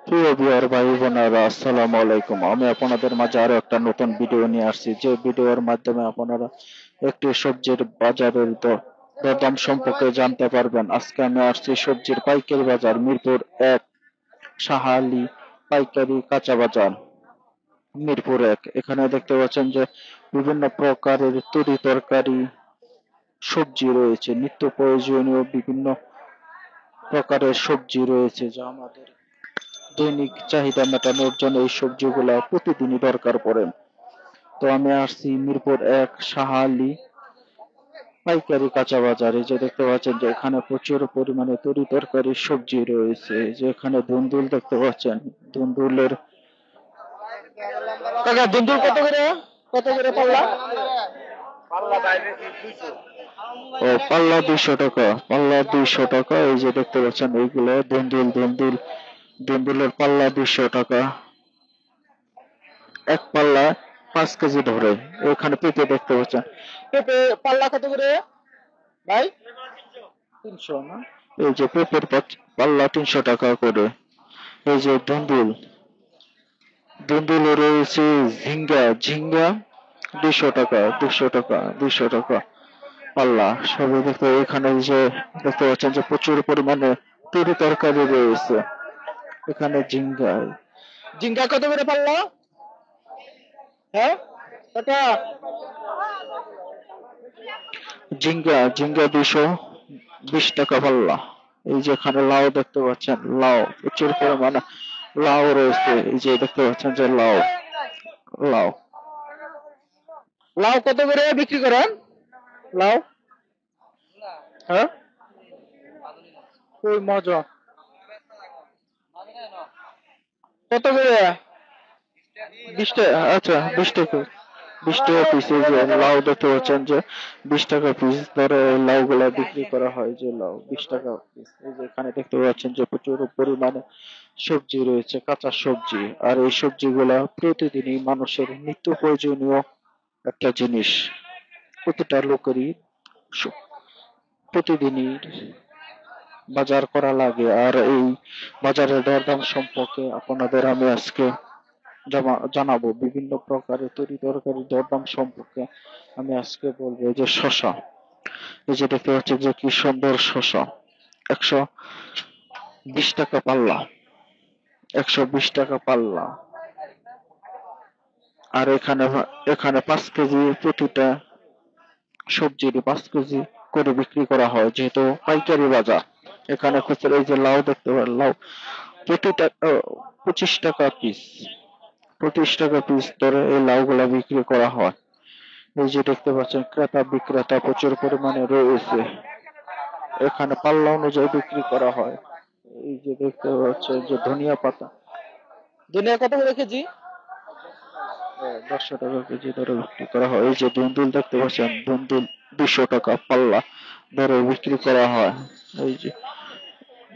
প্রিয় ভিউয়ার ভাই বোনেরা, আসসালামু আলাইকুম। আমি আপনাদের মাঝে আরো একটা নতুন ভিডিও নিয়ে আসছি, যে ভিডিওর মাধ্যমে আপনারা একটি সবজির বাজারের দরদাম সম্পর্কে জানতে পারবেন। আজকে আমি আসছি সবজির পাইকারি বাজার মিরপুর ১ সাহালি পাইকারি কাঁচা বাজার মিরপুর ১। এখানে দেখতে পাচ্ছেন যে বিভিন্ন প্রকারের তরি তরকারি সবজি রয়েছে, নিত্য প্রয়োজনীয় বিভিন্ন প্রকারের সবজি রয়েছে, যা আমাদের দৈনিক চাহিদা মেটানোর জন্য এই সবজিগুলা প্রতিদিনই দরকার পড়ে। তো আমি আসছি মিরপুর ১ সাহালি পাইকারি কাঁচা বাজার। এই যে দেখতে পাচ্ছেন যে এখানে প্রচুর পরিমাণে তরি তরকারি সবজি রয়েছে। যে এখানে ধুন্দুল দেখতে পাচ্ছেন, ধুন্দুলের কাকা ধুন্দুল কত করে পাল্লা? ও পাল্লা 200 টাকা, পাল্লা 200 টাকা। এই যে দেখতে পাচ্ছেন এইগুলো ধুন্দুলের পাল্লা 200 টাকা। এক পাল্লা 5 কেজি ধরে। এখানে পেঁপে দেখতে পাচ্ছেন, পেঁপে পাল্লা কত করে ভাই? 300 না? এই যে পেঁপের পাল্লা 300 টাকা করে। এই যে ধুন্দুল রয়েছে। ঝিঙ্গা 200 টাকা, 200 টাকা, 200 টাকা পাল্লা সবই দেখতে। এখানে যে দেখতে পাচ্ছেন যে প্রচুর পরিমাণে তরি তরকারি রয়েছে। এখানে ঝিঙ্গা কত করে পাল্লা? হ্যাঁ কাকা, ঝিঙ্গা 220 টাকা পাল্লা। এই যে এখানে লাউ দেখতে পাচ্ছেন, লাউ প্রচুর পরিমাণে লাউ রয়েছে। এই যে দেখতে পাচ্ছেন যে লাউ লাউ কত করে বিক্রি করেন? লাউ, হ্যাঁ ওই মজা কত করে? 20 টাকা, আচ্ছা 20 টাকা, 20 টাকা পিস। এই যে লাউ দেখতে পাচ্ছেন যে 20 টাকা পিস ধরে লাউ গুলা বিক্রি করা হয়। যে লাউ 20 টাকা পিস। এই যে এখানে দেখতে পাচ্ছেন যে প্রচুর পরিমাণে সবজি রয়েছে, কাঁচা সবজি। আর এই সবজিগুলা প্রতিদিনই মানুষের নিত্য প্রয়োজনীয় একটা জিনিস। প্রতিটা লোকেরই স- প্রতিদিনই বাজার করা লাগে। আর এই বাজারের দরদাম সম্পর্কে আপনাদের আমি আজকে জানাবো। বিভিন্ন প্রকারের তরি তরকারির দরদাম সম্পর্কে আমি আজকে বলবো। এই যে শসা, এই যে দেখতে পাচ্ছেন যে কি সুন্দর শসা, 120 টাকা পাল্লা, 120 টাকা পাল্লা। আর এখানে 5 কেজি প্রতিটা সবজির 5 কেজি করে বিক্রি করা হয়, যেহেতু পাইকারি বাজার। এখানে খুচরা এই যে লাউ দেখতে পারেন, লাউ প্রতিটা 25 টাকা পিস, 25 টাকা পিস ধরে এই লাউ গুলা বিক্রি করা হয়। এই যে দেখতে পাচ্ছেন ক্রেতা বিক্রেতা প্রচুর পরিমাণে রয়েছে। এখানে পাল্লা অনুযায়ী বিক্রি করা হয়। এই যে দেখতে পাচ্ছেন যে ধনিয়া কত করে কেজি? 100 টাকা কেজি ধরে বিক্রি করা হয়। এই যে ধুন্দুল দেখতে পাচ্ছেন, ধুন্দুল 200 টাকা পাল্লা ধরে বিক্রি করা হয়। এই যে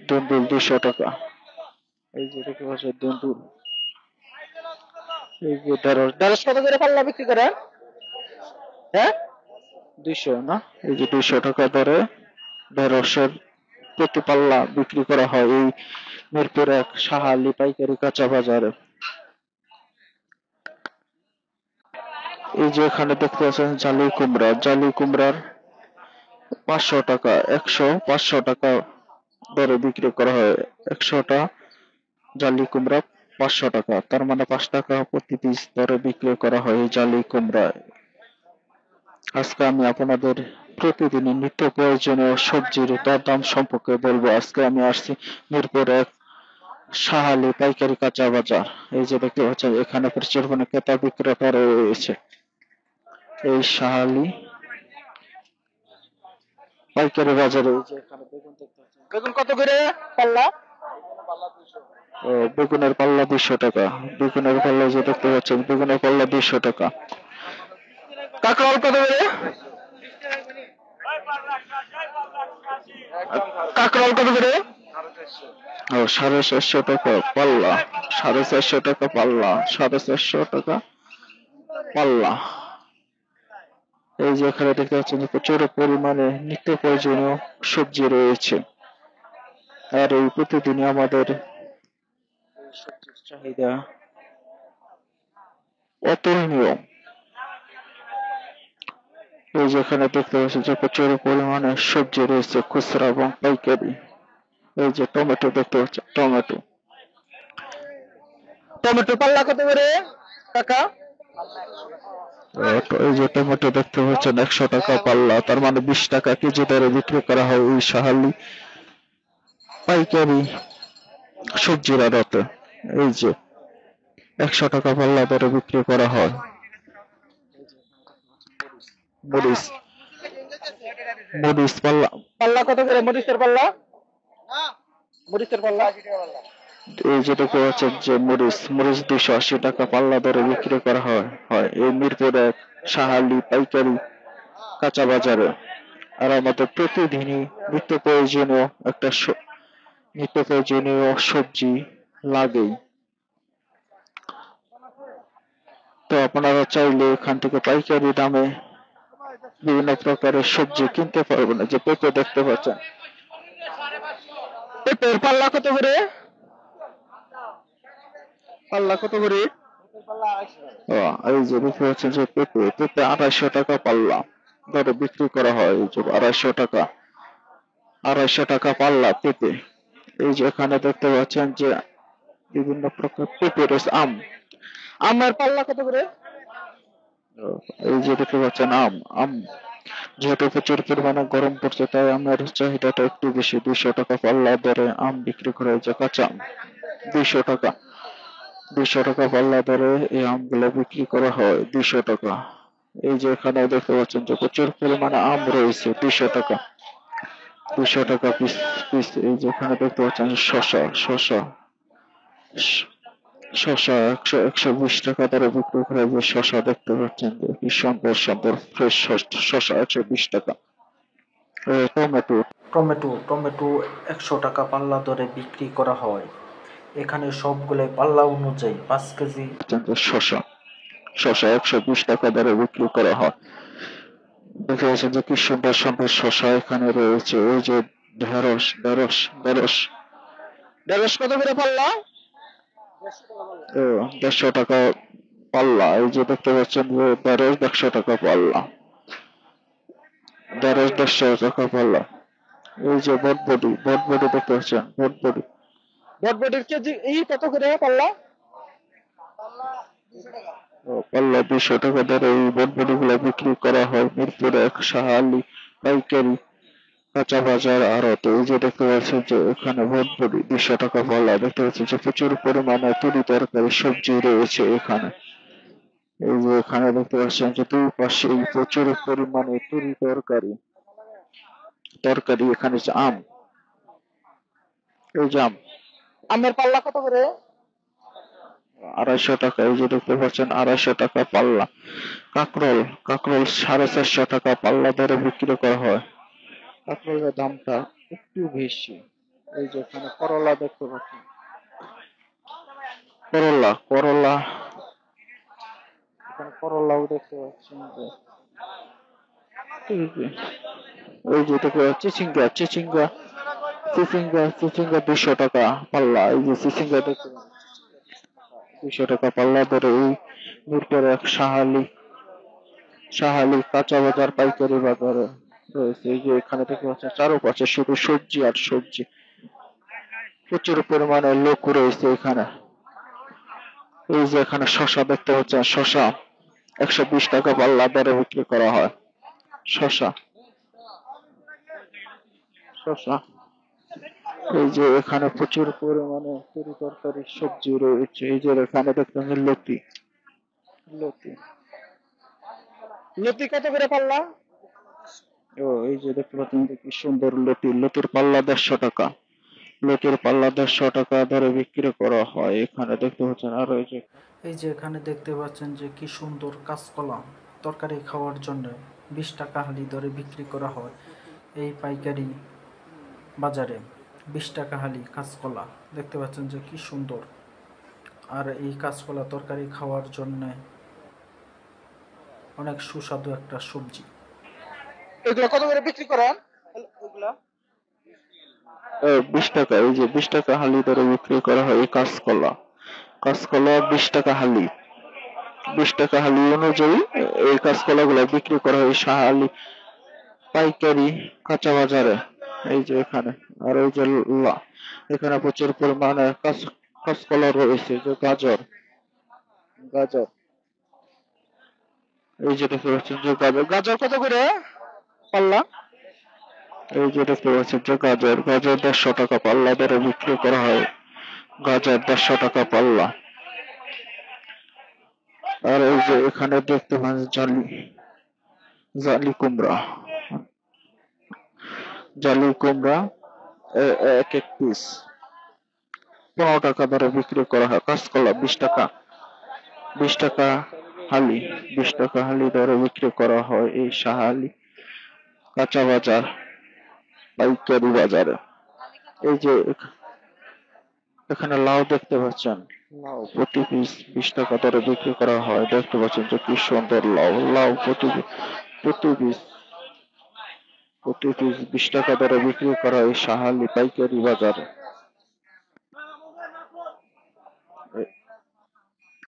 ধুন্দুল 200 টাকা। এই যে দেখতে পাচ্ছেন ধুন্দুল। এই যে ঢেঁড়স কত করে পাল্লা বিক্রি করে? হ্যাঁ 200 না? এই যে 200 টাকা ধরে ঢেঁড়সের প্রতি পাল্লা বিক্রি করা হয় এই মিরপুর ১ সাহালি পাইকারি কাঁচা বাজারে। এই যে এখানে দেখতে পাচ্ছেন জালি কুমড়ার 500 টাকা, 500 টাকা দরে বিক্রি করা হয়। 100টা জালি কুমড়া 500 টাকা, তার মানে 5 টাকা প্রতি পিস দরে বিক্রি করা হয় এই জালি কুমড়া। আজকে আমি আপনাদের প্রতিদিনই নিত্য প্রয়োজনীয় সবজির দরদাম সম্পর্কে বলবো। আজকে আমি আসছি মিরপুর ১ সাহালি পাইকারি কাঁচা বাজার। এই যে দেখতে পাচ্ছেন এখানে প্রচুর পরিমাণে ক্রেতা বিক্রেতা রয়েছে। এই সাহালি পাইকারি বাজারে এই যে এখানে বেগুন দেখতে পাচ্ছেন, বেগুন কত করে পাল্লা? ও বেগুনের পাল্লা 200 টাকা, বেগুনের পাল্লা যে দেখতে পাচ্ছেন বেগুনের পাল্লা 200 টাকা। কাঁকরোল কত করে? কাঁকরোল কত করে? ও 450 টাকা পাল্লা, 450 টাকা পাল্লা, 450 টাকা পাল্লা। এই যে এখানে দেখতে পাচ্ছেন যে প্রচুর পরিমাণে নিত্য প্রয়োজনীয় সবজি রয়েছে। আর এই প্রতিদিনই আমাদের চাহিদা অতুলনীয়। এই যেখানে দেখতে পাচ্ছি যে প্রচুর পরিমাণে সবজি রয়েছে খুচরা এবং পাইকারি। এই যে টমেটো দেখতে পাচ্ছি, টমেটো টমেটো পাল্লা কত করে কাকা? এই যে টমেটো দেখতে পাচ্ছেন 100 টাকা পাল্লা, তার মানে 20 টাকা কেজি দরে বিক্রি করা হয় এই সাহালি পাইকারি সবজির আড়তে। এই যে 100 টাকা পাল্লা দরে বিক্রি করা হয় মরিচ। মরিচ পাল্লা, পাল্লা কত করে মরিচের পাল্লা? মরিচের পাল্লা এই যে দেখতে পাচ্ছেন যে মরিচ 280 টাকা পাল্লা দরে বিক্রি করা হয় এই মিরপুরে সাহালি পাইকারি কাঁচা বাজারে। আর আমাদের প্রতিদিনই নিত্য প্রয়োজনীয় সবজি লাগেই। তো আপনারা চাইলে এখান থেকে পাইকারি দামে বিভিন্ন প্রকারের সবজি কিনতে পারবেন। যে পেঁপে দেখতে পাচ্ছেন, পেঁপের পাল্লা কত করে? পাল্লা কত করে? এই যে দেখতে পাচ্ছেন যে পেঁপে 250 টাকা পাল্লা দরে বিক্রি করা হয়। এই যে 250 টাকা পাল্লা পেঁপে। এই যে এখানে দেখতে পাচ্ছেন যে বিভিন্ন প্রকার পেঁপে রয়েছে। আমের পাল্লা কত করে? এই যে দেখতে পাচ্ছেন আম যেহেতু প্রচুর পরিমাণে গরম পড়ছে তাই আমের চাহিদাটা একটু বেশি। 200 টাকা পাল্লা দরে আম বিক্রি করা হয়েছে, কাঁচা আম 200 টাকা। 200 টাকা পাল্লা দরে এই আমগুলো বিক্রি করা হয় 200 টাকা। এই যে এখানে দেখতে পাচ্ছেন যে প্রচুর পরিমাণে আম রয়েছে 200 টাকা। 200 টাকা পিস পিস। এই যে এখানে দেখতে পাচ্ছেন শসা শসা 120 টাকা দরে বিক্রি করা হয়। যে শসা দেখতে পাচ্ছেন যে কি সুন্দর সুন্দর ফ্রেশ শসা 120 টাকা। টমেটো টমেটো টমেটো 100 টাকা পাল্লা দরে বিক্রি করা হয়। এখানে সবগুলো পাল্লা অনুযায়ী 5 কেজি শসা শসা 120 টাকা দরে বিক্রি করা হয়। দেখতে পাচ্ছেন যে কি সুন্দর সুন্দর শসা এখানে রয়েছে। এই যে ঢেঁড়স ঢেঁড়স ঢেঁড়স ঢেঁড়স কত করে পাল্লা? 150 টাকা পাল্লা। এই যে দেখতে পাচ্ছেন যে ঢেঁড়স 150 টাকা পাল্লা। ঢেঁড়স 150 টাকা পাল্লা। এই যে বটবটি দেখতে পাচ্ছেন বটবটি বটবটির কেজি কত করে পাল্লা? পাল্লা 200 টাকা দরে এই বটবটি গুলো বিক্রি করা হয় মিরপুরে এক সাহালি পাইকারি কাঁচা বাজার আড়তে। এই যে দেখতে পাচ্ছেন যে এখানে বটবটি 200 টাকা পাল্লা। দেখতে পাচ্ছেন যে প্রচুর পরিমাণে তরি তরকারি সবজি রয়েছে এখানে। এই যে এখানে দেখতে পাচ্ছেন যে দুই পাশে প্রচুর পরিমাণে তরি তরকারি এখানে যে এই যে আমের পাল্লা কত করে? 250 টাকা। এই যে দেখতে পাচ্ছেন 250 টাকা পাল্লা। কাঁকরোল কাঁকরোল 450 টাকা পাল্লা দরে বিক্রি করা হয়। কাঁকরোলের দামটা একটু বেশি। এই যে এখানে করলা দেখতে পাচ্ছেন, করলা এখানে করলাও দেখতে পাচ্ছেন যে এই যে দেখতে পাচ্ছি চিচিঙ্গা 200 টাকা পাল্লা। এই যে চিচিঙ্গা দেখতে 200 টাকা পাল্লা ধরে এই মিরপুর এক সাহালি কাঁচা বাজার পাইকারি বাজারে রয়েছে। এই যে এখানে দেখতে পাচ্ছেন চারপাশে শুধু সবজি আর সবজি। প্রচুর পরিমাণে লোক রয়েছে এখানে। এই যে এখানে শসা দেখতে পাচ্ছেন, শসা 120 টাকা পাল্লা দরে বিক্রি করা হয়। শসা শসা এই যে এখানে প্রচুর পরিমাণে তরি তরকারি সবজি রয়েছে। এই যে এখানে দেখতে পাচ্ছেন লতি লতি কত করে পাল্লা? এই যে দেখতে পাচ্ছেন যে কি সুন্দর লতির পাল্লা 150 টাকা। লতির পাল্লা 150 টাকা দরে বিক্রি করা হয়। এখানে দেখতে পাচ্ছেন আর এই যে এখানে দেখতে পাচ্ছেন যে কি সুন্দর কাঁচকলা তরকারি খাওয়ার জন্য 20 টাকা হালি দরে বিক্রি করা হয় এই পাইকারি বাজারে। 20 টাকা হালি কাঁচকলা দেখতে পাচ্ছেন যে কি সুন্দর। আর এই কাঁচকলা তরকারি খাওয়ার জন্য অনেক সুস্বাদু একটা সবজি। এগুলো কত করে বিক্রি করেন? এগুলা 20 টাকা। এই যে 20 টাকা হালি দরে বিক্রি করা হয় এই কাঁচকলা। কাঁচকলা 20 টাকা হালি। 20 টাকা হালি অনুযায়ী এই কাঁচকলাগুলো বিক্রি করা হয় শাহালি পাইকারি কাঁচা বাজারে। এই যে এখানে, আর এই যে এখানে প্রচুর পরিমাণে কাঁচকলা রয়েছে, যে গাজর, গাজর, এই যে দেখতে পাচ্ছেন যে গাজর, গাজর কত করে পাল্লা? এই যে দেখতে পাচ্ছেন যে গাজর, গাজর 150 টাকা পাল্লা দরে বিক্রি করা হয়। গাজর 150 টাকা পাল্লা। আর এই যে এখানে দেখতে পাচ্ছেন জালি, জালি কুমড়া, জালি কুমড়া এক এক পিস 15 টাকা দরে বিক্রি করা হয়। কাঁচকলা 20 টাকা, 20 টাকা হালি, 20 টাকা হালি দরে বিক্রি করা হয় এই শাহালি কাঁচা বাজার পাইকারি বাজারে। এই যে এখানে লাউ দেখতে পাচ্ছেন, লাউ প্রতি পিস 20 টাকা দরে বিক্রি করা হয়। দেখতে পাচ্ছেন যে কি সুন্দর লাউ, লাউ প্রতি পিস 20 টাকা দরে বিক্রি করা হয় শাহালি পাইকারি বাজারে।